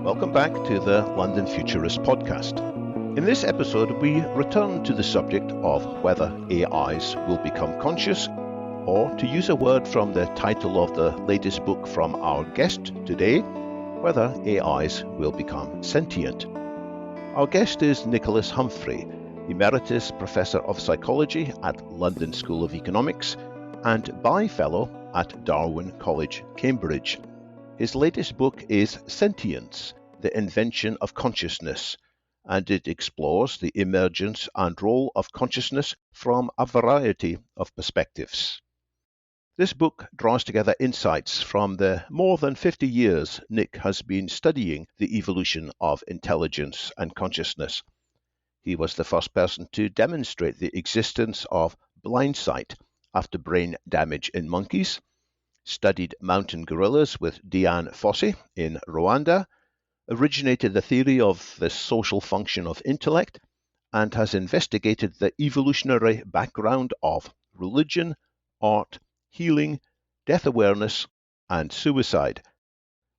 Welcome back to the London Futurists podcast. In this episode, we return to the subject of whether AIs will become conscious, or to use a word from the title of the latest book from our guest today, whether AIs will become sentient. Our guest is Nicholas Humphrey, Emeritus Professor of Psychology at London School of Economics and By Fellow at Darwin College, Cambridge. His latest book is Sentience, the Invention of Consciousness, and it explores the emergence and role of consciousness from a variety of perspectives. This book draws together insights from the more than 50 years Nick has been studying the evolution of intelligence and consciousness. He was the first person to demonstrate the existence of blindsight after brain damage in monkeys, studied mountain gorillas with Dian Fossey in Rwanda, originated the theory of the social function of intellect, and has investigated the evolutionary background of religion, art, healing, death awareness, and suicide.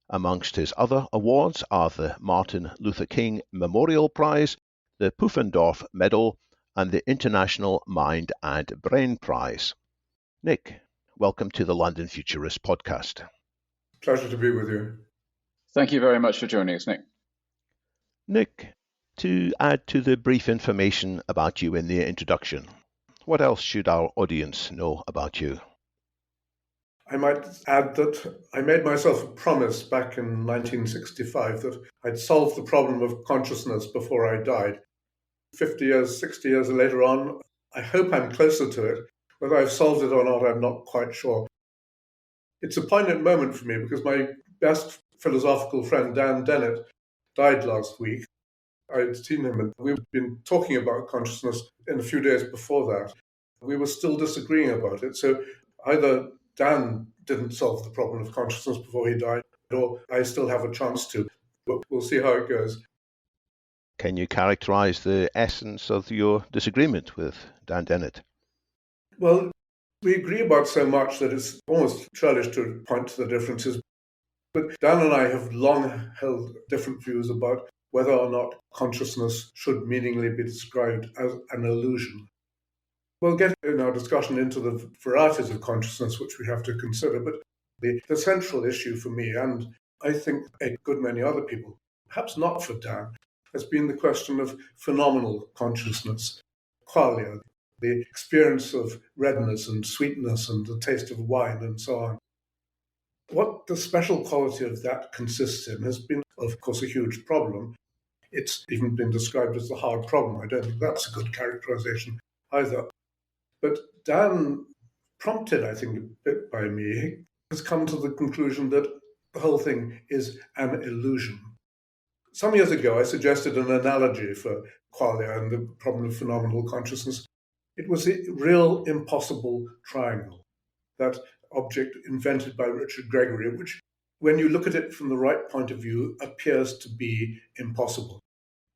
Amongst his other awards are the Martin Luther King Memorial Prize, the Pufendorf Medal, and the International Mind and Brain Prize. Nick, welcome to the London Futurists podcast. Pleasure to be with you. Thank you very much for joining us, Nick. Nick, to add to the brief information about you in the introduction, what else should our audience know about you? I might add that I made myself a promise back in 1965 that I'd solve the problem of consciousness before I died. 50 years, 60 years later on, I hope I'm closer to it. Whether I've solved it or not, I'm not quite sure. It's a poignant moment for me because my best philosophical friend, Dan Dennett, died last week. I'd seen him and we've been talking about consciousness in a few days before that. We were still disagreeing about it. So either Dan didn't solve the problem of consciousness before he died, or I still have a chance to. But we'll see how it goes. Can you characterize the essence of your disagreement with Dan Dennett? Well, we agree about so much that it's almost churlish to point to the differences. But Dan and I have long held different views about whether or not consciousness should meaningly be described as an illusion. We'll get in our discussion into the varieties of consciousness which we have to consider, but the central issue for me, and I think a good many other people, perhaps not for Dan, has been the question of phenomenal consciousness, qualia, the experience of redness and sweetness and the taste of wine and so on. What the special quality of that consists in has been, of course, a huge problem. It's even been described as the hard problem. I don't think that's a good characterization either. But Dan, prompted, I think, a bit by me, has come to the conclusion that the whole thing is an illusion. Some years ago, I suggested an analogy for qualia and the problem of phenomenal consciousness. It was the real impossible triangle, that object invented by Richard Gregory, which, when you look at it from the right point of view, appears to be impossible.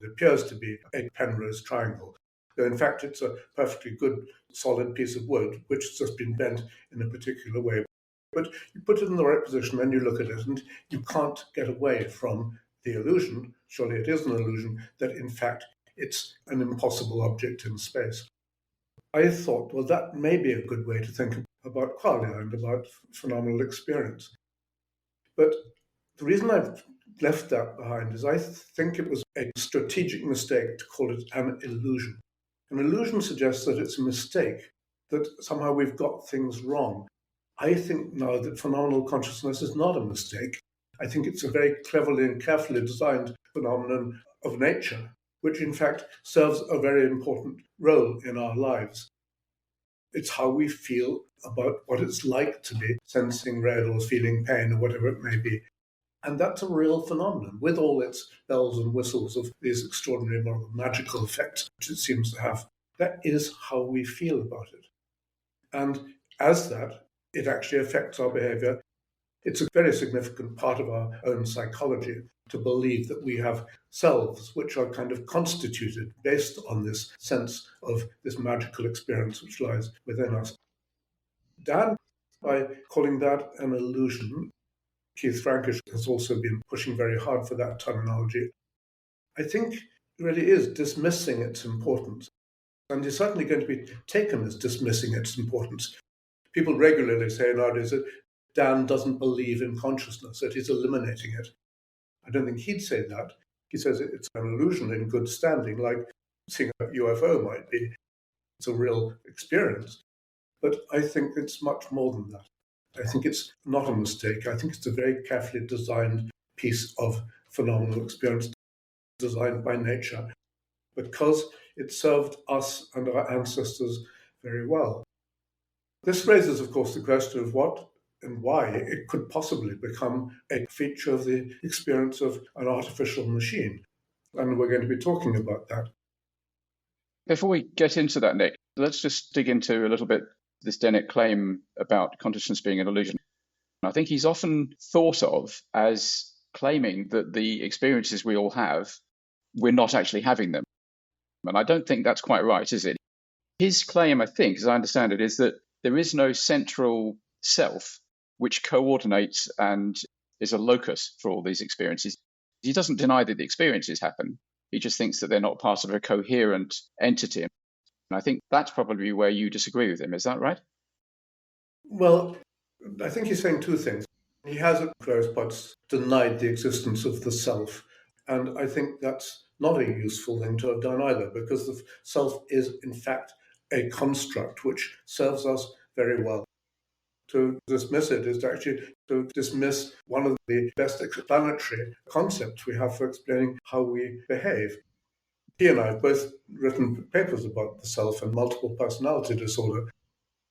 It appears to be a Penrose triangle, though in fact it's a perfectly good, solid piece of wood, which has just been bent in a particular way. But you put it in the right position, and you look at it, and you can't get away from the illusion, surely it is an illusion, that in fact it's an impossible object in space. I thought, well, that may be a good way to think about qualia and about phenomenal experience. But the reason I've left that behind is I think it was a strategic mistake to call it an illusion. An illusion suggests that it's a mistake, that somehow we've got things wrong. I think now that phenomenal consciousness is not a mistake. I think it's a very cleverly and carefully designed phenomenon of nature, which in fact serves a very important role in our lives. It's how we feel about what it's like to be sensing red or feeling pain or whatever it may be. And that's a real phenomenon, with all its bells and whistles of these extraordinary moral magical effects which it seems to have. That is how we feel about it. And as that, it actually affects our behavior. It's a very significant part of our own psychology to believe that we have selves which are kind of constituted based on this sense of this magical experience which lies within us. Dan, by calling that an illusion, Keith Frankish has also been pushing very hard for that terminology. I think it really is dismissing its importance. And is certainly going to be taken as dismissing its importance. People regularly say nowadays that Dan doesn't believe in consciousness, that he's eliminating it. I don't think he'd say that. He says it's an illusion in good standing, like seeing a UFO might be. It's a real experience. But I think it's much more than that. I think it's not a mistake. I think it's a very carefully designed piece of phenomenal experience designed by nature because it served us and our ancestors very well. This raises, of course, the question of what and why it could possibly become a feature of the experience of an artificial machine. And we're going to be talking about that. Before we get into that, Nick, let's just dig into a little bit this Dennett claim about consciousness being an illusion. I think he's often thought of as claiming that the experiences we all have, we're not actually having them. And I don't think that's quite right, is it? His claim, I think, as I understand it, is that there is no central self which coordinates and is a locus for all these experiences. He doesn't deny that the experiences happen. He just thinks that they're not part of a coherent entity. And I think that's probably where you disagree with him. Is that right? Well, I think he's saying two things. He has, at various points, denied the existence of the self. And I think that's not a useful thing to have done either, because the self is, in fact, a construct which serves us very well. To dismiss it is actually to dismiss one of the best explanatory concepts we have for explaining how we behave. He and I have both written papers about the self and multiple personality disorder.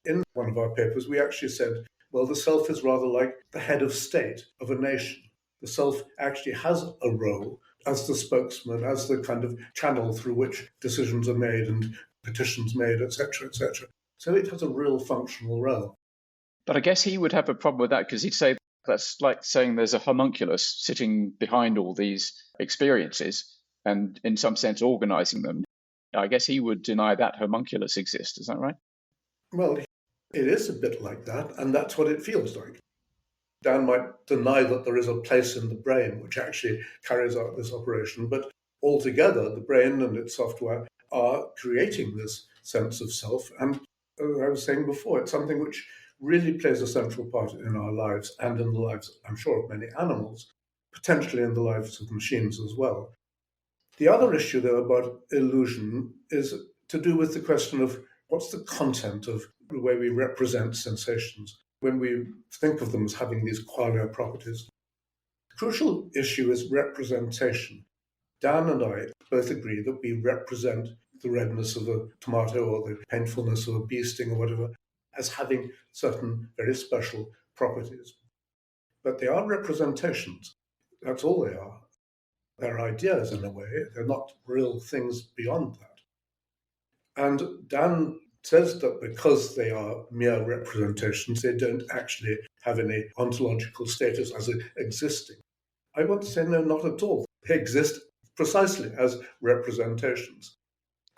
In one of our papers, we actually said, well, the self is rather like the head of state of a nation. The self actually has a role as the spokesman, as the kind of channel through which decisions are made and petitions made, etc., etc. So it has a real functional role. But I guess he would have a problem with that because he'd say that's like saying there's a homunculus sitting behind all these experiences and in some sense organizing them. I guess he would deny that homunculus exists. Is that right? Well, it is a bit like that, and that's what it feels like. Dan might deny that there is a place in the brain which actually carries out this operation, but altogether the brain and its software are creating this sense of self. And as I was saying before, it's something which really plays a central part in our lives and in the lives, I'm sure, of many animals, potentially in the lives of machines as well. The other issue, though, about illusion is to do with the question of what's the content of the way we represent sensations when we think of them as having these qualia properties. The crucial issue is representation. Dan and I both agree that we represent the redness of a tomato or the painfulness of a bee sting or whatever as having certain very special properties. But they are representations. That's all they are. They're ideas in a way. They're not real things beyond that. And Dan says that because they are mere representations, they don't actually have any ontological status as existing. I want to say no, not at all. They exist precisely as representations.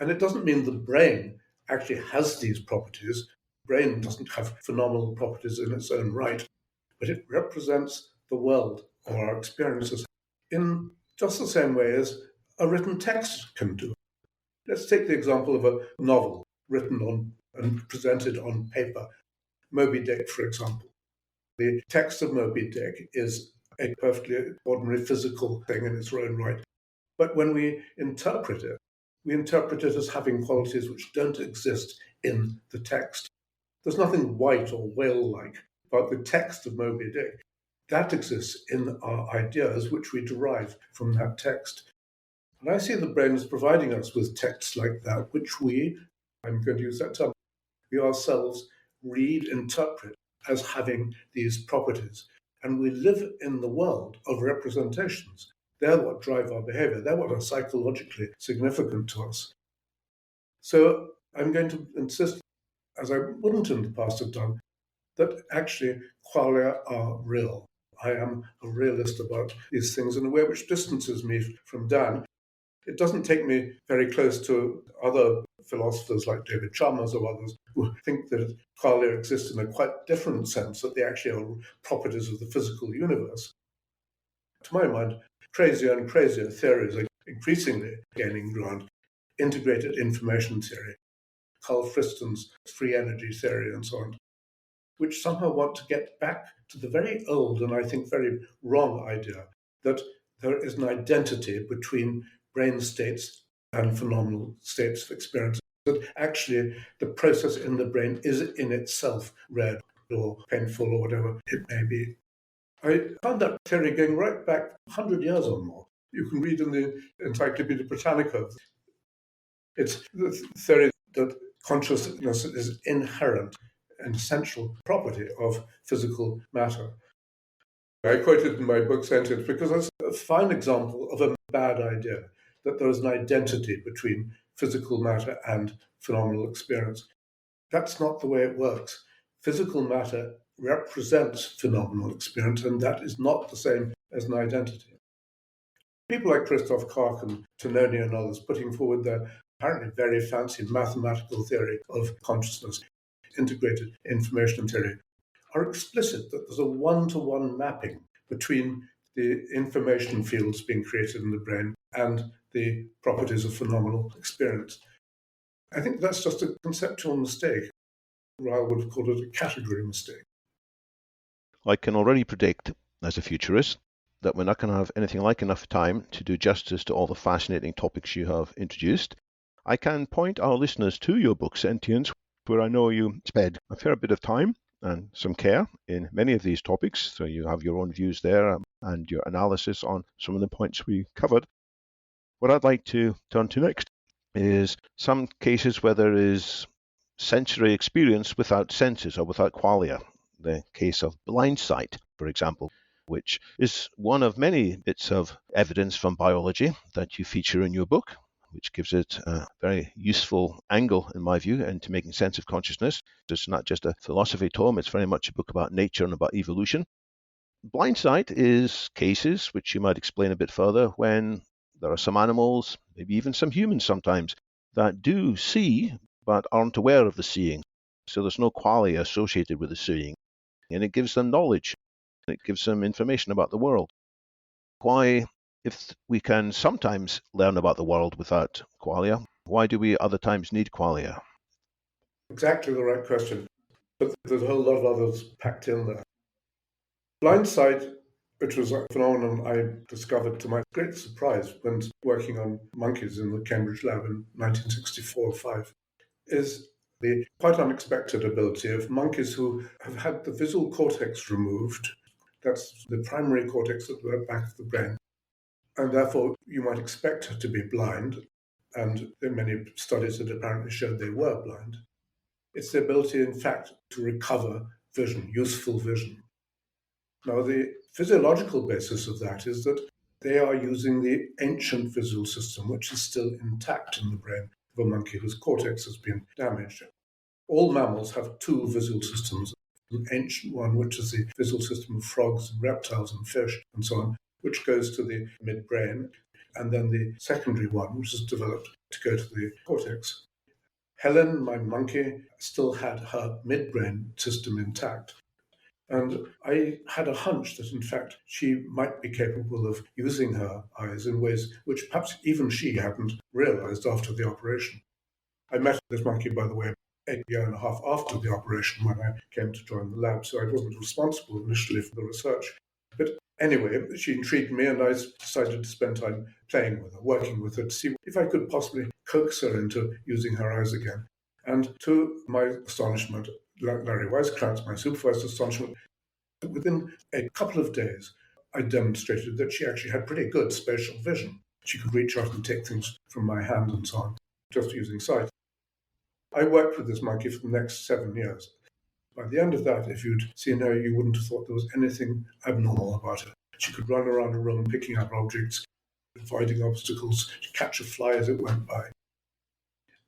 And it doesn't mean the brain actually has these properties. Brain doesn't have phenomenal properties in its own right, but it represents the world or our experiences in just the same way as a written text can do. Let's take the example of a novel written on and presented on paper. Moby Dick, for example. The text of Moby Dick is a perfectly ordinary physical thing in its own right. But when we interpret it as having qualities which don't exist in the text. There's nothing white or whale-like about the text of Moby Dick. That exists in our ideas, which we derive from that text. And I see the brain as providing us with texts like that, which we, I'm going to use that term, we ourselves read, interpret as having these properties. And we live in the world of representations. They're what drive our behavior. They're what are psychologically significant to us. So I'm going to insist, as I wouldn't in the past have done, that actually qualia are real. I am a realist about these things in a way which distances me from Dan. It doesn't take me very close to other philosophers like David Chalmers or others who think that qualia exist in a quite different sense, that they actually are properties of the physical universe. To my mind, crazier and crazier theories are increasingly gaining ground. Integrated information theory, Carl Friston's free energy theory, and so on, which somehow want to get back to the very old and I think very wrong idea that there is an identity between brain states and phenomenal states of experience, that actually the process in the brain is in itself red or painful or whatever it may be. I found that theory going right back 100 years or more. You can read in the Encyclopedia Britannica. It's the theory that consciousness is inherent, an essential property of physical matter. I quote it in my book Sentience because it's a fine example of a bad idea, that there is an identity between physical matter and phenomenal experience. That's not the way it works. Physical matter represents phenomenal experience, and that is not the same as an identity. People like Christoph Koch and Tononi and others putting forward their apparently very fancy mathematical theory of consciousness, integrated information theory, are explicit that there's a one-to-one mapping between the information fields being created in the brain and the properties of phenomenal experience. I think that's just a conceptual mistake. Ryle would have called it a category mistake. I can already predict, as a futurist, that we're not going to have anything like enough time to do justice to all the fascinating topics you have introduced. I can point our listeners to your book, Sentience, where I know you spent a fair bit of time and some care in many of these topics. So you have your own views there and your analysis on some of the points we covered. What I'd like to turn to next is some cases where there is sensory experience without senses or without qualia. The case of blindsight, for example, which is one of many bits of evidence from biology that you feature in your book, which gives it a very useful angle, in my view, into making sense of consciousness. It's not just a philosophy tome, it's very much a book about nature and about evolution. Blindsight is cases, which you might explain a bit further, when there are some animals, maybe even some humans sometimes, that do see but aren't aware of the seeing. So there's no qualia associated with the seeing. And it gives them knowledge. It gives them information about the world. Why, if we can sometimes learn about the world without qualia, why do we other times need qualia? Exactly the right question. But there's a whole lot of others packed in there. Blindsight, which was a phenomenon I discovered to my great surprise when working on monkeys in the Cambridge lab in 1964-5, is the quite unexpected ability of monkeys who have had the visual cortex removed. That's the primary cortex at the back of the brain. And therefore, you might expect her to be blind. And in many studies it apparently showed they were blind. It's the ability, in fact, to recover vision, useful vision. Now, the physiological basis of that is that they are using the ancient visual system, which is still intact in the brain of a monkey whose cortex has been damaged. All mammals have two visual systems, an ancient one, which is the visual system of frogs and reptiles and fish and so on, which goes to the midbrain, and then the secondary one, which is developed to go to the cortex. Helen, my monkey, still had her midbrain system intact. And I had a hunch that, in fact, she might be capable of using her eyes in ways which perhaps even she hadn't realized after the operation. I met this monkey, by the way, a year and a half after the operation when I came to join the lab, so I wasn't responsible initially for the research. But anyway, she intrigued me, and I decided to spend time playing with her, working with her, to see if I could possibly coax her into using her eyes again. And to my astonishment, Larry Weisskranz, my supervisor's astonishment, within a couple of days, I demonstrated that she actually had pretty good spatial vision. She could reach out and take things from my hand and so on, just using sight. I worked with this monkey for the next 7 years. By the end of that, if you'd seen her, you wouldn't have thought there was anything abnormal about her. She could run around a room picking up objects, avoiding obstacles, catch a fly as it went by.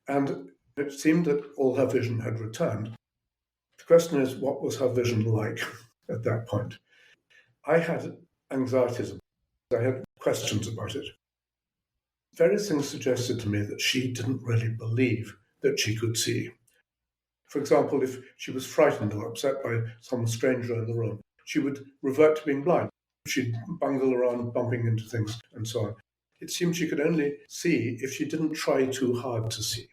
And it seemed that all her vision had returned. The question is, what was her vision like at that point? I had anxieties. I had questions about it. various things suggested to me that she didn't really believe that she could see. For example, if she was frightened or upset by some stranger in the room, she would revert to being blind. She'd bungle around, bumping into things and so on. It seemed she could only see if she didn't try too hard to see.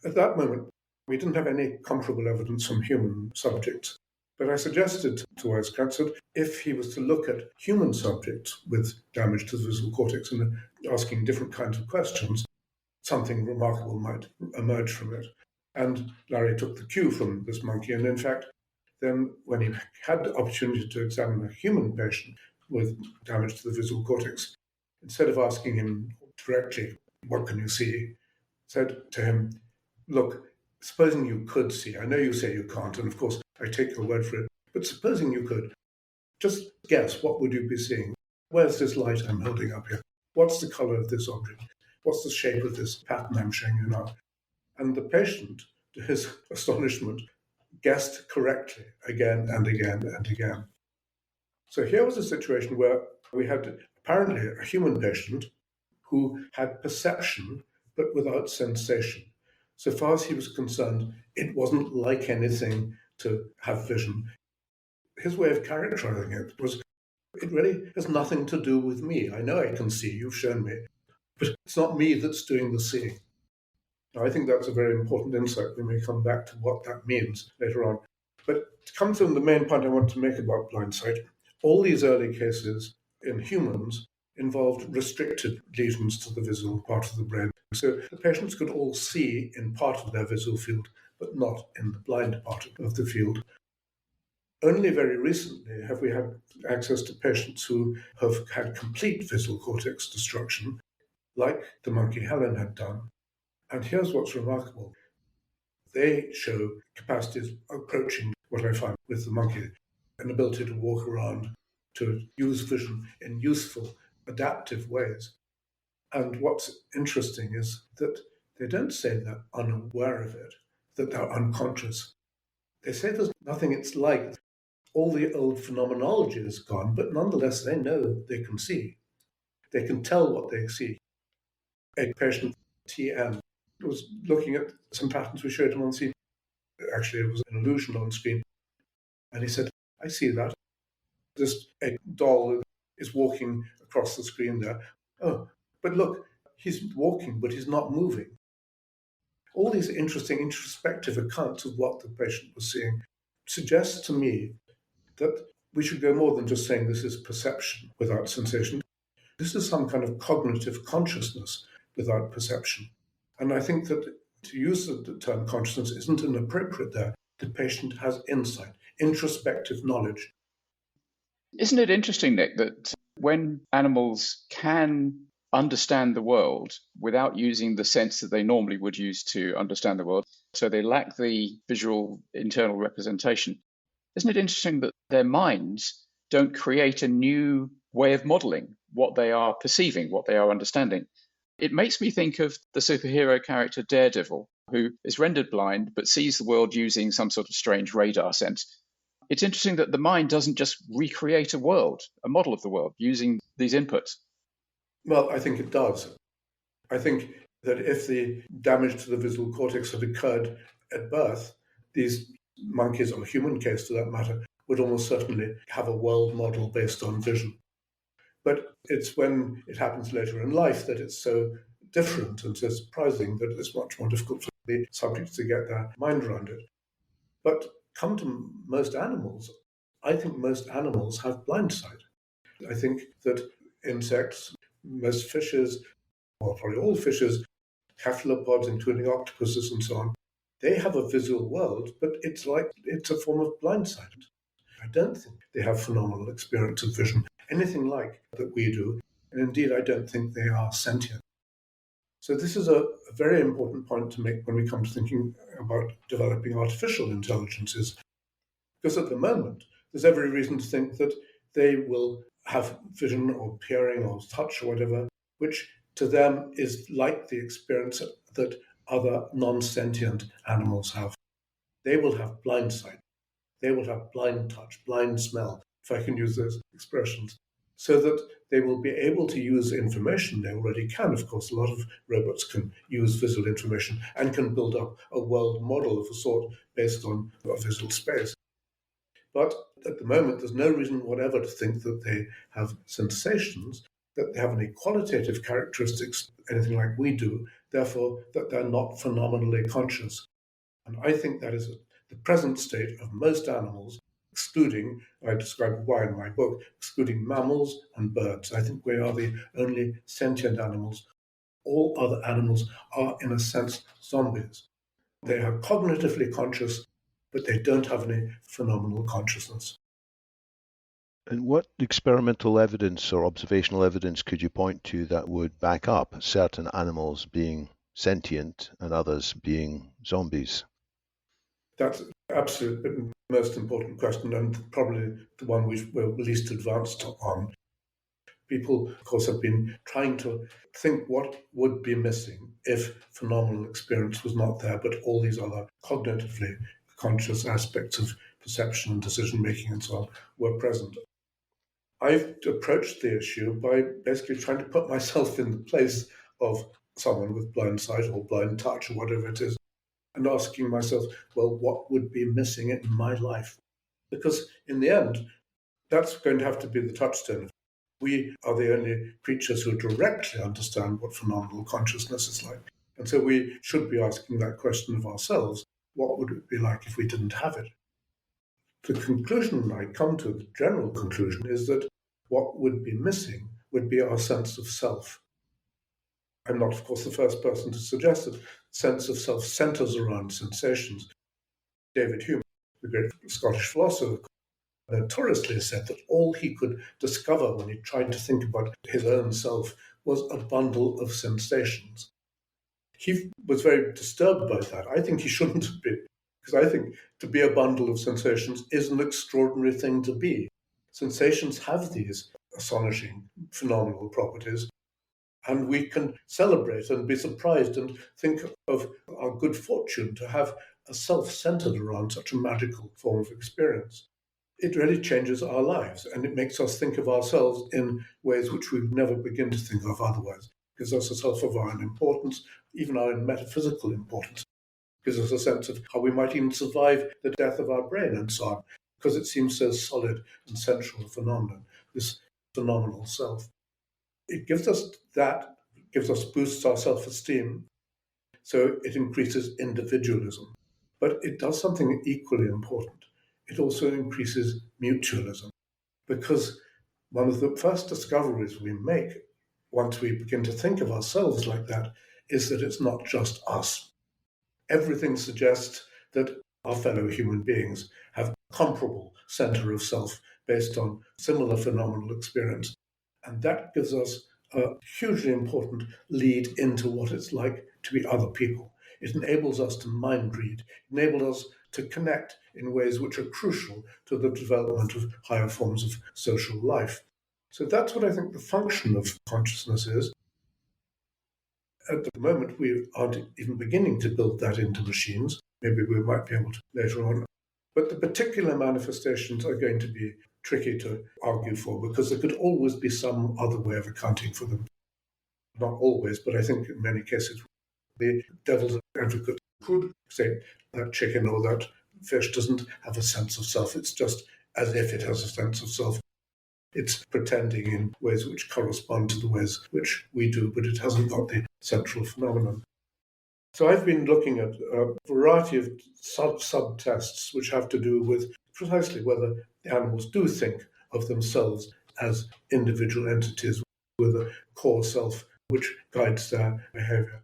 At that moment, we didn't have any comparable evidence from human subjects. But I suggested to Weizsäcker that if he was to look at human subjects with damage to the visual cortex and asking different kinds of questions, something remarkable might emerge from it. And Larry took the cue from this monkey. And in fact, then when he had the opportunity to examine a human patient with damage to the visual cortex, instead of asking him directly, what can you see, said to him, look, supposing you could see, I know you say you can't, and of course I take your word for it, but supposing you could, just guess, what would you be seeing? Where's this light I'm holding up here? What's the color of this object? What's the shape of this pattern I'm showing you now? And the patient, to his astonishment, guessed correctly again and again and again. So here was a situation where we had apparently a human patient who had perception but without sensation. So far as he was concerned, it wasn't like anything to have vision. His way of characterizing it was, it really has nothing to do with me. I know I can see, you've shown me, but it's not me that's doing the seeing. Now, I think that's a very important insight. We may come back to what that means later on. But to come to the main point I want to make about blindsight, all these early cases in humans involved restricted lesions to the visual part of the brain. So the patients could all see in part of their visual field, but not in the blind part of the field. Only very recently have we had access to patients who have had complete visual cortex destruction, like the monkey Helen had done. And here's what's remarkable. They show capacities approaching what I found with the monkey, an ability to walk around, to use vision in useful, adaptive ways. And what's interesting is that they don't say they're unaware of it, that they're unconscious. They say there's nothing it's like. All the old phenomenology is gone, but nonetheless they know they can see. They can tell what they see. A patient, TN, was looking at some patterns we showed him on screen. Actually, it was an illusion on screen. And he said, I see that. A doll is walking across the screen there. Oh, but look, he's walking, but he's not moving. All these interesting introspective accounts of what the patient was seeing suggests to me that we should go more than just saying this is perception without sensation. This is some kind of cognitive consciousness without perception. And I think that to use the term consciousness isn't inappropriate there. The patient has insight, introspective knowledge. Isn't it interesting, Nick, that when animals can understand the world without using the sense that they normally would use to understand the world, so they lack the visual internal representation, isn't it interesting that their minds don't create a new way of modeling what they are perceiving, what they are understanding? It makes me think of the superhero character Daredevil, who is rendered blind but sees the world using some sort of strange radar sense. It's interesting that the mind doesn't just recreate a world, a model of the world, using these inputs. Well, I think it does. I think that if the damage to the visual cortex had occurred at birth, these monkeys, or human case to that matter, would almost certainly have a world model based on vision. But it's when it happens later in life that it's so different and so surprising that it's much more difficult for the subjects to get their mind around it. But come to most animals, I think most animals have blind sight. I think that insects, most fishes, or probably all fishes, cephalopods, including octopuses and so on, they have a visual world, but it's a form of blind sight. I don't think they have phenomenal experience of vision, anything like that we do. And indeed, I don't think they are sentient. So this is a very important point to make when we come to thinking about developing artificial intelligences. Because at the moment, there's every reason to think that they will have vision or hearing or touch or whatever, which to them is like the experience that other non-sentient animals have. They will have blind sight. They will have blind touch, blind smell, if I can use those expressions. so that they will be able to use information. They already can, of course. A lot of robots can use visual information and can build up a world model of a sort based on a visual space. But at the moment, there's no reason whatever to think that they have sensations, that they have any qualitative characteristics, anything like we do, therefore that they're not phenomenally conscious. And I think that is the present state of most animals, excluding, I describe why in my book, excluding mammals and birds. I think we are the only sentient animals. All other animals are, in a sense, zombies. They are cognitively conscious, but they don't have any phenomenal consciousness. And what experimental evidence or observational evidence could you point to that would back up certain animals being sentient and others being zombies? That's absolutely the most important question, and probably the one we're least advanced on. People, of course, have been trying to think what would be missing if phenomenal experience was not there, but all these other cognitively conscious aspects of perception and decision-making and so on were present. I've approached the issue by basically trying to put myself in the place of someone with blind sight or blind touch or whatever it is, and asking myself, well, what would be missing in my life? Because in the end, that's going to have to be the touchstone. We are the only creatures who directly understand what phenomenal consciousness is like. And so we should be asking that question of ourselves, what would it be like if we didn't have it? The conclusion I come to, the general conclusion, is that what would be missing would be our sense of self. I'm not, of course, the first person to suggest that sense of self centers around sensations. David Hume, the great Scottish philosopher, notoriously said that all he could discover when he tried to think about his own self was a bundle of sensations. He was very disturbed by that. I think he shouldn't have been, because I think to be a bundle of sensations is an extraordinary thing to be. Sensations have these astonishing, phenomenal properties, and we can celebrate and be surprised and think of our good fortune to have a self centered around such a magical form of experience. It really changes our lives, and it makes us think of ourselves in ways which we would never begin to think of otherwise. It gives us a sense of our own importance, even our own metaphysical importance. It gives us a sense of how we might even survive the death of our brain and so on, because it seems so solid and central a phenomenon, this phenomenal self. It gives us that, boosts our self-esteem, so it increases individualism. But it does something equally important. It also increases mutualism, because one of the first discoveries we make once we begin to think of ourselves like that is that it's not just us. Everything suggests that our fellow human beings have a comparable center of self based on similar phenomenal experience. And that gives us a hugely important lead into what it's like to be other people. It enables us to mind read, it enables us to connect in ways which are crucial to the development of higher forms of social life. So that's what I think the function of consciousness is. At the moment, we aren't even beginning to build that into machines. Maybe we might be able to later on. But the particular manifestations are going to be tricky to argue for, because there could always be some other way of accounting for them. Not always, but I think in many cases, the devil's advocate could say that chicken or that fish doesn't have a sense of self. It's just as if it has a sense of self. It's pretending in ways which correspond to the ways which we do, but it hasn't got the central phenomenon. So I've been looking at a variety of sub-tests which have to do with precisely whether the animals do think of themselves as individual entities with a core self which guides their behavior,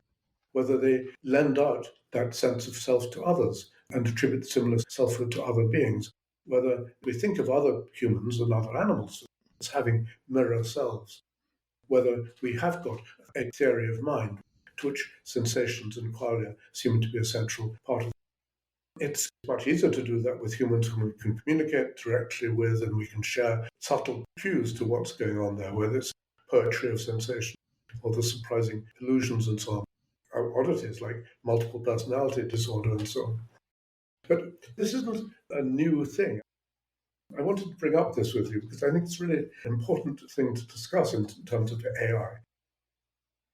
whether they lend out that sense of self to others and attribute similar selfhood to other beings, whether we think of other humans and other animals as having mirror selves, whether we have got a theory of mind to which sensations and qualia seem to be a central part of. It's much easier to do that with humans whom we can communicate directly with, and we can share subtle cues to what's going on there, whether it's poetry of sensation or the surprising illusions and so on, or oddities like multiple personality disorder and so on. But this isn't a new thing. I wanted to bring up this with you because I think it's really an important thing to discuss in terms of AI.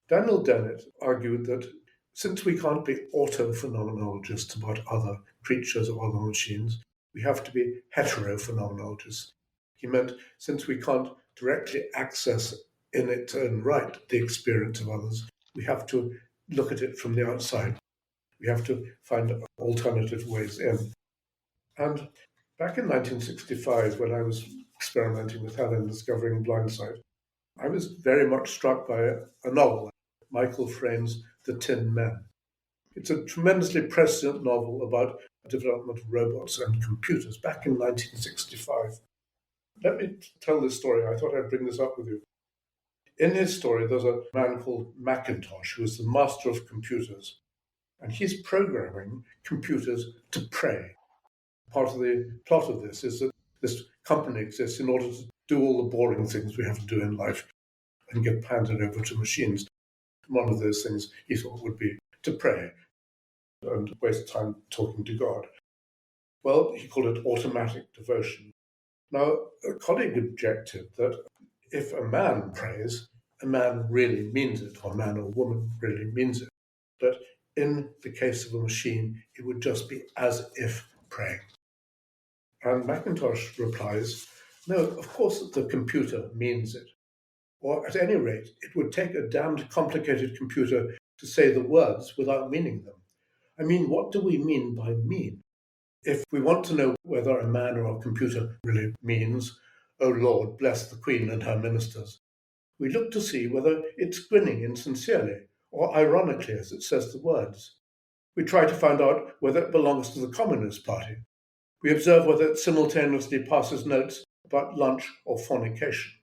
Daniel Dennett argued that since we can't be auto-phenomenologists about other creatures or other machines, we have to be hetero-phenomenologists. He meant since we can't directly access in its own right the experience of others, we have to look at it from the outside. We have to find alternative ways in. And back in 1965, when I was experimenting with Helen discovering blindsight, I was very much struck by a novel, Michael Frayn's The Tin Men. It's a tremendously prescient novel about the development of robots and computers back in 1965. Let me tell this story. I thought I'd bring this up with you. In his story, there's a man called Macintosh, who is the master of computers, and he's programming computers to pray. Part of the plot of this is that this company exists in order to do all the boring things we have to do in life and get handed over to machines. One of those things he thought would be to pray and waste time talking to God. Well, he called it automatic devotion. Now, a colleague objected that if a man prays, a man really means it, or a man or woman really means it. But in the case of a machine, it would just be as if praying. And Macintosh replies, no, of course the computer means it. Or at any rate, it would take a damned complicated computer to say the words without meaning them. I mean, what do we mean by mean? If we want to know whether a man or a computer really means, "O Lord, bless the Queen and her ministers," we look to see whether it's grinning insincerely or ironically as it says the words. We try to find out whether it belongs to the Communist Party. We observe whether it simultaneously passes notes about lunch or fornication.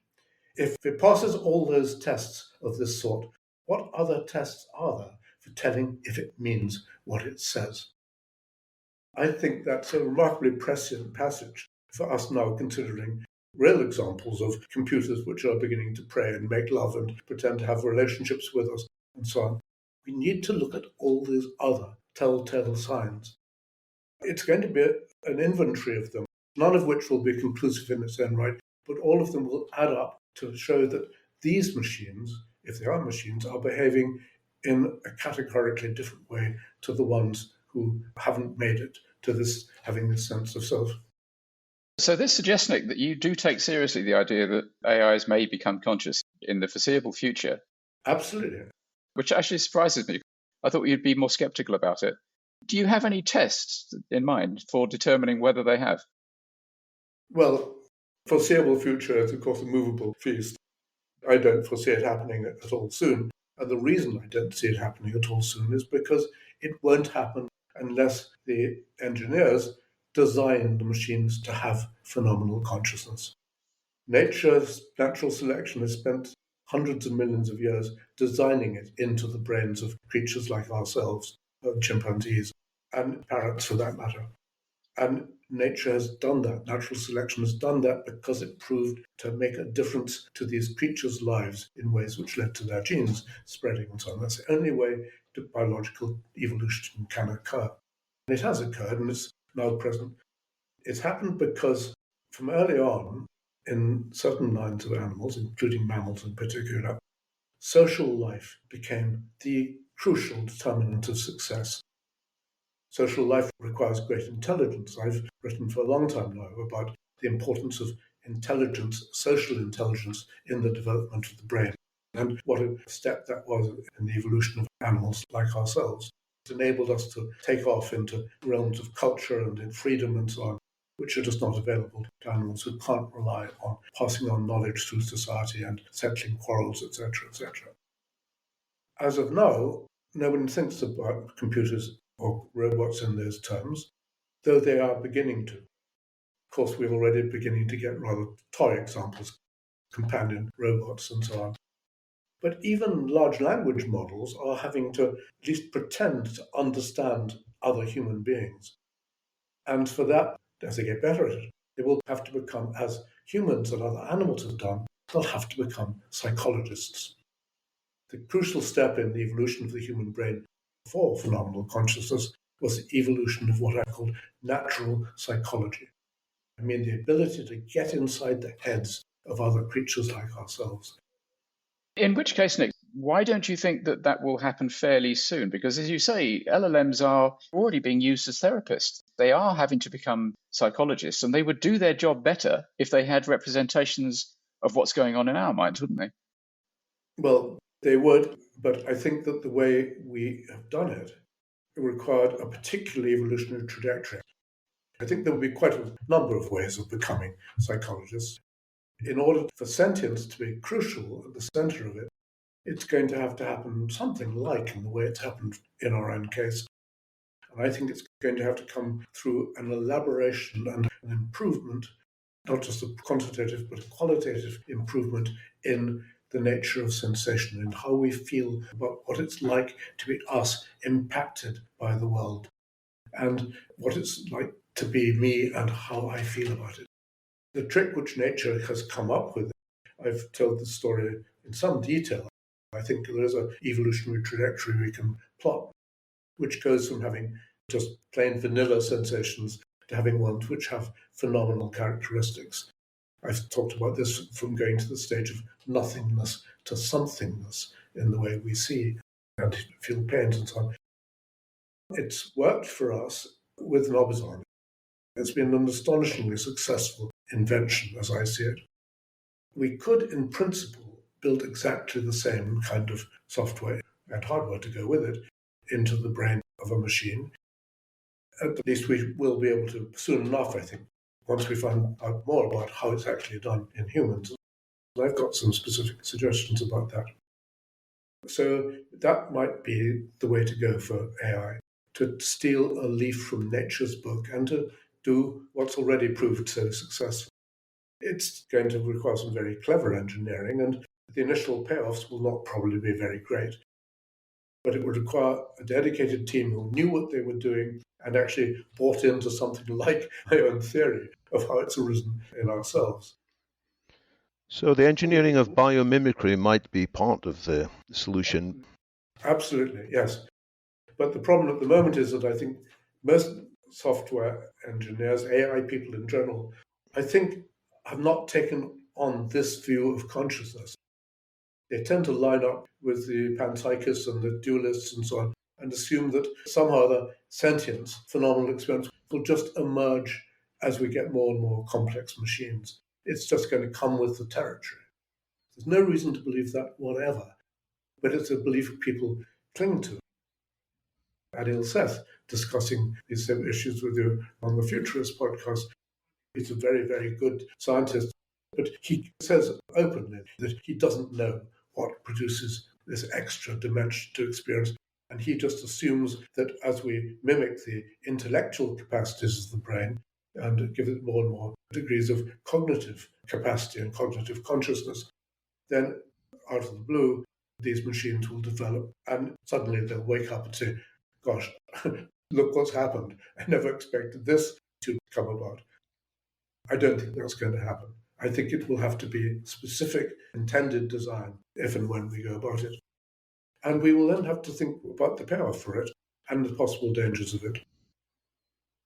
If it passes all those tests of this sort, what other tests are there for telling if it means what it says? I think that's a remarkably prescient passage for us now considering real examples of computers which are beginning to pray and make love and pretend to have relationships with us and so on. We need to look at all these other telltale signs. It's going to be an inventory of them, none of which will be conclusive in its own right, but all of them will add up to show that these machines, if they are machines, are behaving in a categorically different way to the ones who haven't made it to this having this sense of self. So this suggests, Nick, that you do take seriously the idea that AIs may become conscious in the foreseeable future. Absolutely. Which actually surprises me. I thought you'd be more skeptical about it. Do you have any tests in mind for determining whether they have? Well, foreseeable future is, of course, a movable feast. I don't foresee it happening at all soon. And the reason I don't see it happening at all soon is because it won't happen unless the engineers design the machines to have phenomenal consciousness. Nature's natural selection has spent hundreds of millions of years designing it into the brains of creatures like ourselves, chimpanzees, and parrots for that matter. And nature has done that. Natural selection has done that because it proved to make a difference to these creatures' lives in ways which led to their genes spreading and so on. That's the only way that biological evolution can occur. And it has occurred, and it's now present. It's happened because from early on, in certain lines of animals, including mammals in particular, social life became the crucial determinant of success. Social life requires great intelligence. I've written for a long time now about the importance of intelligence, social intelligence, in the development of the brain, and what a step that was in the evolution of animals like ourselves. It enabled us to take off into realms of culture and in freedom and so on, which are just not available to animals who can't rely on passing on knowledge through society and settling quarrels, etc., etc. As of now, no one thinks about computers or robots in those terms, though they are beginning to. Of course, we're already beginning to get rather toy examples, companion robots and so on. But even large language models are having to at least pretend to understand other human beings. And for that, as they get better at it, they will have to become, as humans and other animals have done, they'll have to become psychologists. The crucial step in the evolution of the human brain for phenomenal consciousness was the evolution of what I called natural psychology. I mean the ability to get inside the heads of other creatures like ourselves. In which case, Nick, why don't you think that that will happen fairly soon? Because as you say, LLMs are already being used as therapists. They are having to become psychologists, and they would do their job better if they had representations of what's going on in our minds, wouldn't they? Well, they would, but I think that the way we have done it required a particular evolutionary trajectory. I think there will be quite a number of ways of becoming psychologists. In order for sentience to be crucial at the center of it, it's going to have to happen something like in the way it's happened in our own case. And I think it's going to have to come through an elaboration and an improvement, not just a quantitative but a qualitative improvement in the nature of sensation and how we feel about what it's like to be us impacted by the world and what it's like to be me and how I feel about it. The trick which nature has come up with, I've told the story in some detail. I think there is an evolutionary trajectory we can plot, which goes from having just plain vanilla sensations to having ones which have phenomenal characteristics. I've talked about this from going to the stage of nothingness to somethingness in the way we see and feel pains and so on. It's worked for us with Nobizon. It's been an astonishingly successful invention, as I see it. We could, in principle, build exactly the same kind of software and hardware to go with it into the brain of a machine. At least we will be able to soon enough, I think, once we find out more about how it's actually done in humans. I've got some specific suggestions about that. So that might be the way to go for AI, to steal a leaf from nature's book and to do what's already proved so successful. It's going to require some very clever engineering, and the initial payoffs will not probably be very great. But it would require a dedicated team who knew what they were doing and actually bought into something like my own theory of how it's arisen in ourselves. So the engineering of biomimicry might be part of the solution. Absolutely, yes. But the problem at the moment is that I think most software engineers, AI people in general, I think have not taken on this view of consciousness. They tend to line up with the panpsychists and the dualists and so on and assume that somehow the sentience, phenomenal experience, will just emerge as we get more and more complex machines. It's just going to come with the territory. There's no reason to believe that whatever, but it's a belief people cling to. Adil Seth, discussing these same issues with you on the Futurists podcast. He's a very, very good scientist, but he says openly that he doesn't know what produces this extra dimension to experience. And he just assumes that as we mimic the intellectual capacities of the brain and give it more and more degrees of cognitive capacity and cognitive consciousness, then out of the blue, these machines will develop and suddenly they'll wake up and say, gosh, look what's happened. I never expected this to come about. I don't think that's going to happen. I think it will have to be specific, intended design, if and when we go about it. And we will then have to think about the payoff for it and the possible dangers of it.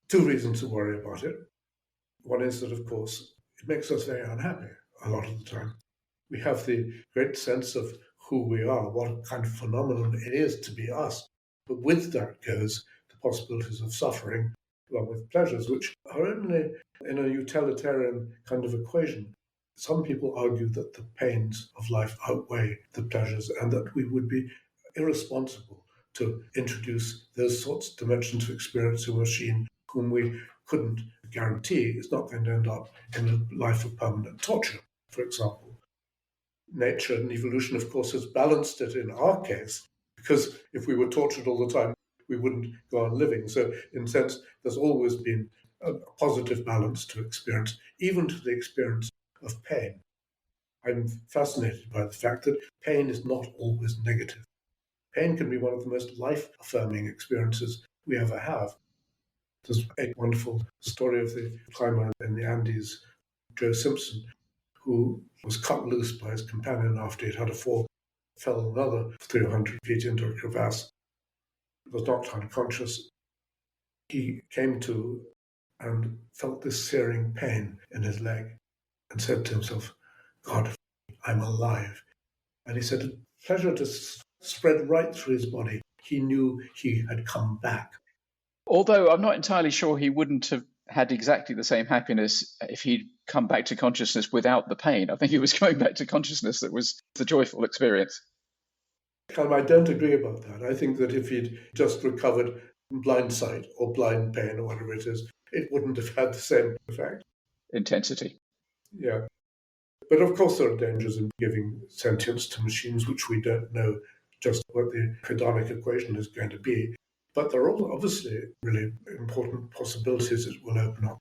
Two reasons to worry about it. One is that, of course, it makes us very unhappy a lot of the time. We have the great sense of who we are, what kind of phenomenon it is to be us. But with that goes the possibilities of suffering, along with pleasures, which are only in a utilitarian kind of equation. Some people argue that the pains of life outweigh the pleasures and that we would be irresponsible to introduce those sorts of dimensions of experience to a machine whom we couldn't guarantee is not going to end up in a life of permanent torture, for example. Nature and evolution, of course, has balanced it in our case, because if we were tortured all the time, we wouldn't go on living. So, in a sense, there's always been a positive balance to experience, even to the experience of pain. I'm fascinated by the fact that pain is not always negative. Pain can be one of the most life-affirming experiences we ever have. There's a wonderful story of the climber in the Andes, Joe Simpson, who was cut loose by his companion after he'd had a fall, fell another 300 feet into a crevasse, was knocked unconscious. He came to and felt this searing pain in his leg and said to himself, God, I'm alive. And he said, a pleasure just spread right through his body. He knew he had come back. Although I'm not entirely sure he wouldn't have had exactly the same happiness if he'd come back to consciousness without the pain. I think he was going back to consciousness that was the joyful experience. I don't agree about that. I think that if he'd just recovered blindsight or blind pain or whatever it is, it wouldn't have had the same effect. Intensity. Yeah. But of course there are dangers in giving sentience to machines which we don't know just what the hedonic equation is going to be. But there are obviously really important possibilities it will open up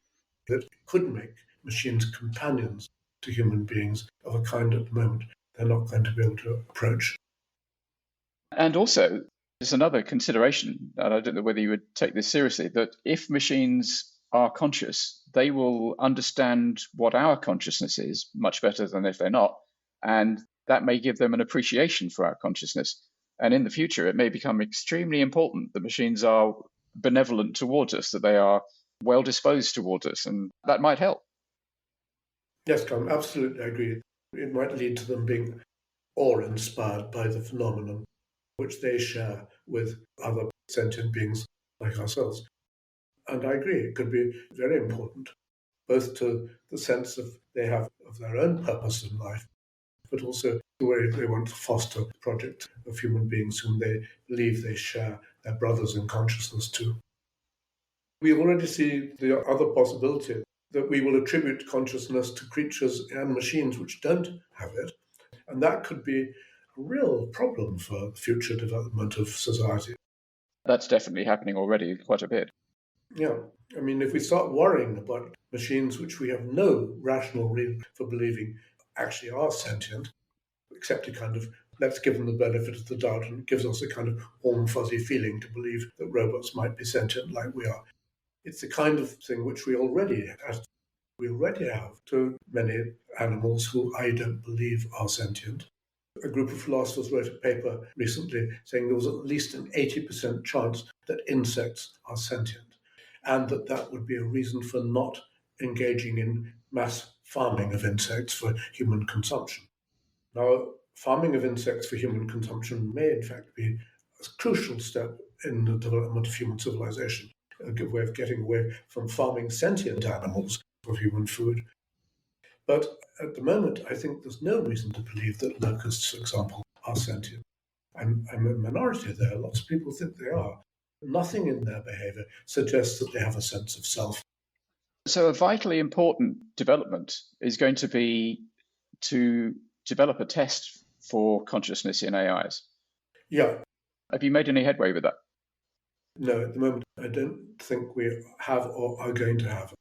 that could make machines companions to human beings of a kind at the moment they're not going to be able to approach. And also, there's another consideration, and I don't know whether you would take this seriously, that if machines are conscious, they will understand what our consciousness is much better than if they're not. And that may give them an appreciation for our consciousness. And in the future, it may become extremely important that machines are benevolent towards us, that they are well disposed towards us, and that might help. Yes, Tom, absolutely, I agree. It might lead to them being awe-inspired by the phenomenon which they share with other sentient beings like ourselves. And I agree, it could be very important, both to the sense of they have of their own purpose in life, but also the way they want to foster the project of human beings whom they believe they share their brothers in consciousness to. We already see the other possibility that we will attribute consciousness to creatures and machines which don't have it, and that could be a real problem for future development of society. That's definitely happening already quite a bit. Yeah, I mean, if we start worrying about machines which we have no rational reason for believing actually are sentient, except a kind of, let's give them the benefit of the doubt, and it gives us a kind of warm, fuzzy feeling to believe that robots might be sentient like we are. It's the kind of thing which we already have to many animals who I don't believe are sentient. A group of philosophers wrote a paper recently saying there was at least an 80% chance that insects are sentient, and that would be a reason for not engaging in mass farming of insects for human consumption. Now, farming of insects for human consumption may in fact be a crucial step in the development of human civilization, a good way of getting away from farming sentient animals for human food. But at the moment, I think there's no reason to believe that locusts, for example, are sentient. I'm a minority there. Lots of people think they are. Nothing in their behavior suggests that they have a sense of self. So a vitally important development is going to be to develop a test for consciousness in AIs. Yeah. Have you made any headway with that? No, at the moment, I don't think we have or are going to have.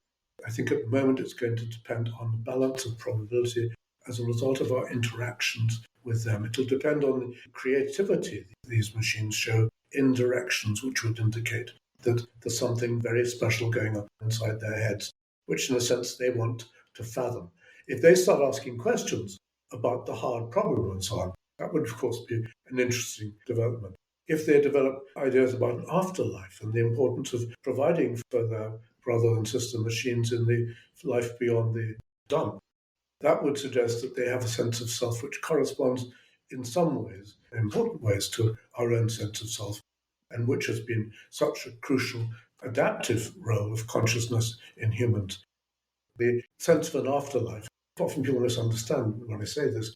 I think at the moment it's going to depend on the balance of probability as a result of our interactions with them. It'll depend on the creativity these machines show in directions which would indicate that there's something very special going on inside their heads, which in a sense they want to fathom. If they start asking questions about the hard problem and so on, that would of course be an interesting development. If they develop ideas about an afterlife and the importance of providing for their brother and sister machines in the life beyond the dump, that would suggest that they have a sense of self which corresponds in some ways, in important ways, to our own sense of self, and which has been such a crucial adaptive role of consciousness in humans. The sense of an afterlife, often people misunderstand when I say this,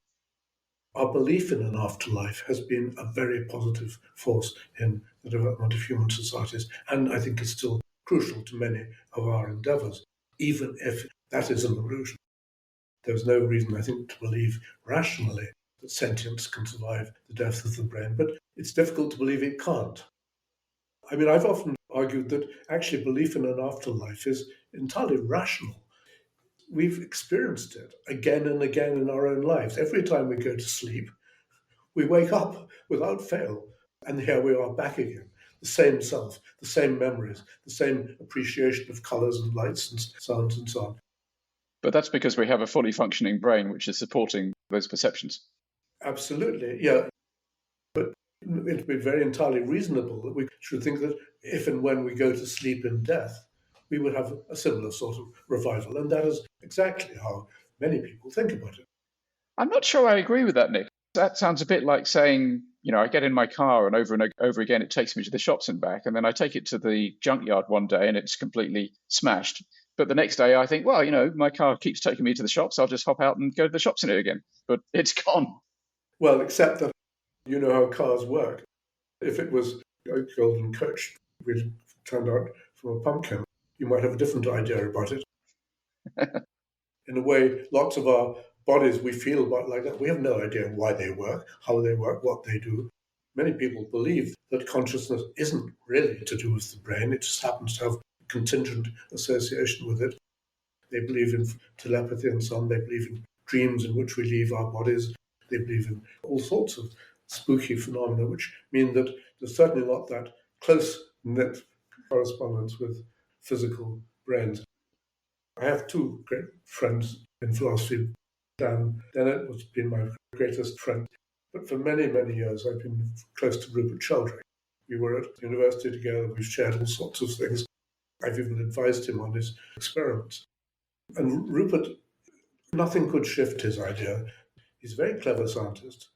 our belief in an afterlife has been a very positive force in the development of human societies, and I think is still crucial to many of our endeavours, even if that is an illusion. There's no reason, I think, to believe rationally that sentience can survive the death of the brain, but it's difficult to believe it can't. I mean, I've often argued that actually belief in an afterlife is entirely rational. We've experienced it again and again in our own lives. Every time we go to sleep, we wake up without fail, and here we are back again. The same self, the same memories, the same appreciation of colours and lights and sounds and so on. But that's because we have a fully functioning brain which is supporting those perceptions. Absolutely, yeah. But it'd be very entirely reasonable that we should think that if and when we go to sleep in death, we would have a similar sort of revival. And that is exactly how many people think about it. I'm not sure I agree with that, Nick. That sounds a bit like saying, I get in my car and over again it takes me to the shops and back, and then I take it to the junkyard one day and it's completely smashed. But the next day I think, well, my car keeps taking me to the shops, I'll just hop out and go to the shops in it again. But it's gone. Well, except that you know how cars work. If it was a golden coach, which turned out from a pumpkin, you might have a different idea about it. In a way, lots of our bodies, we feel about like that. We have no idea why they work, how they work, what they do. Many people believe that consciousness isn't really to do with the brain. It just happens to have a contingent association with it. They believe in telepathy and so on. They believe in dreams in which we leave our bodies. They believe in all sorts of spooky phenomena, which mean that there's certainly not that close-knit correspondence with physical brains. I have two great friends in philosophy. Dan Dennett has been my greatest friend. But for many, many years, I've been close to Rupert Sheldrake. We were at university together. We've shared all sorts of things. I've even advised him on his experiments. And Rupert, nothing could shift his idea. He's a very clever scientist.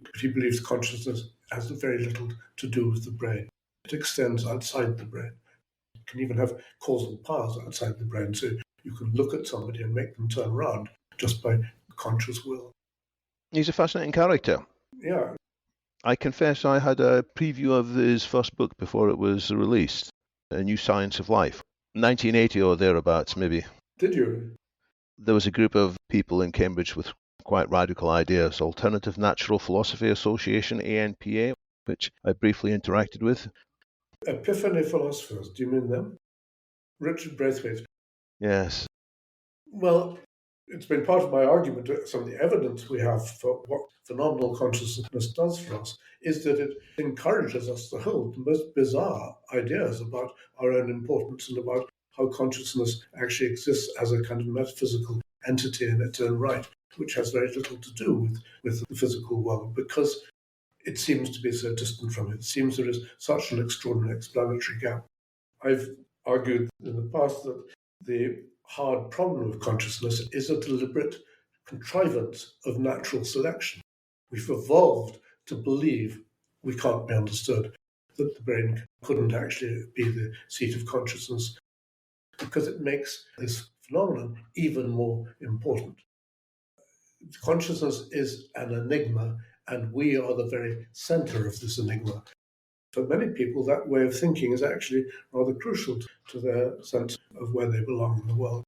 But he believes consciousness has very little to do with the brain. It extends outside the brain. It can even have causal powers outside the brain. So you can look at somebody and make them turn around just by conscious will. He's a fascinating character. Yeah. I confess I had a preview of his first book before it was released, A New Science of Life, 1980 or thereabouts, maybe. Did you? There was a group of people in Cambridge with quite radical ideas, Alternative Natural Philosophy Association, ANPA, which I briefly interacted with. Epiphany philosophers, do you mean them? Richard Braithwaite. Yes. Well, it's been part of my argument, some of the evidence we have for what phenomenal consciousness does for us is that it encourages us to hold the most bizarre ideas about our own importance and about how consciousness actually exists as a kind of metaphysical entity in its own right, which has very little to do with the physical world, because it seems to be so distant from it. It seems there is such an extraordinary explanatory gap. I've argued in the past that the hard problem of consciousness is a deliberate contrivance of natural selection. We've evolved to believe we can't be understood, that the brain couldn't actually be the seat of consciousness, because it makes this phenomenon even more important. Consciousness is an enigma, and we are the very center of this enigma. For many people, that way of thinking is actually rather crucial to their sense of where they belong in the world.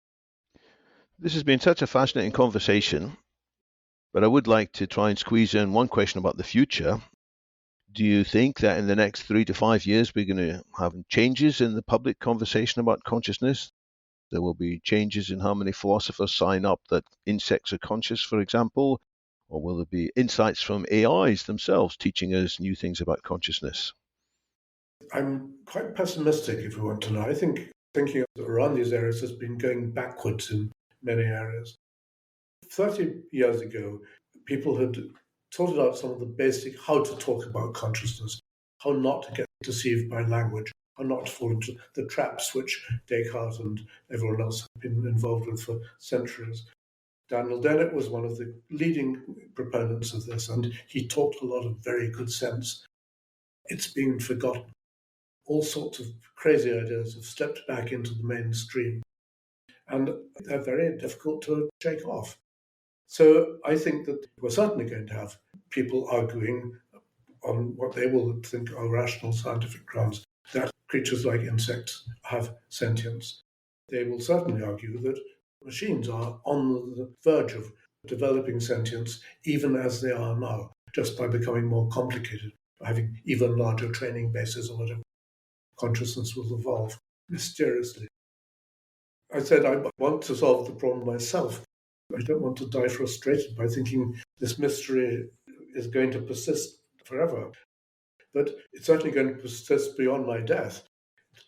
This has been such a fascinating conversation, but I would like to try and squeeze in one question about the future. Do you think that in the next 3 to 5 years we're going to have changes in the public conversation about consciousness? There will be changes in how many philosophers sign up that insects are conscious, for example, or will there be insights from AIs themselves teaching us new things about consciousness? I'm quite pessimistic, if you want to know. I think thinking around these areas has been going backwards in many areas. 30 years ago, people had sorted out some of the basic how to talk about consciousness, how not to get deceived by language, how not to fall into the traps which Descartes and everyone else have been involved with for centuries. Daniel Dennett was one of the leading proponents of this, and he talked a lot of very good sense. It's been forgotten. All sorts of crazy ideas have stepped back into the mainstream, and they're very difficult to shake off. So I think that we're certainly going to have people arguing on what they will think are rational scientific grounds that creatures like insects have sentience. They will certainly argue that machines are on the verge of developing sentience even as they are now, just by becoming more complicated, by having even larger training bases or whatever. Consciousness will evolve mysteriously. I said I want to solve the problem myself. I don't want to die frustrated by thinking this mystery is going to persist forever. But it's certainly going to persist beyond my death.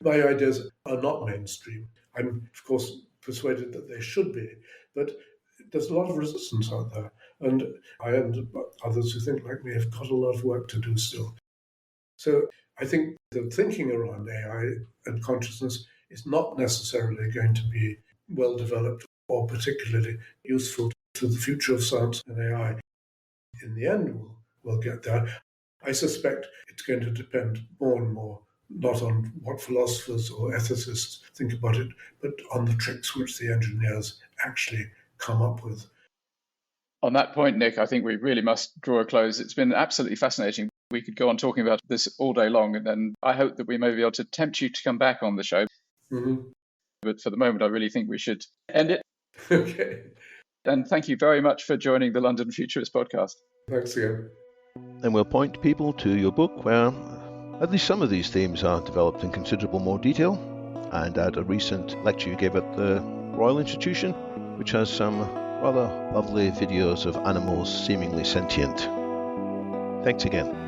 My ideas are not mainstream. I'm, of course, persuaded that they should be. But there's a lot of resistance out there. And I and others who think like me have got a lot of work to do still. So I think the thinking around AI and consciousness is not necessarily going to be well developed or particularly useful to the future of science and AI. In the end, we'll get there. I suspect it's going to depend more and more not on what philosophers or ethicists think about it, but on the tricks which the engineers actually come up with. On that point, Nick, I think we really must draw a close. It's been absolutely fascinating. We could go on talking about this all day long, and then I hope that we may be able to tempt you to come back on the show. Mm-hmm. But for the moment, I really think we should end it. Okay. And thank you very much for joining the London Futurists podcast. Thanks again. And we'll point people to your book where at least some of these themes are developed in considerable more detail, and at a recent lecture you gave at the Royal Institution, which has some rather lovely videos of animals seemingly sentient. Thanks again.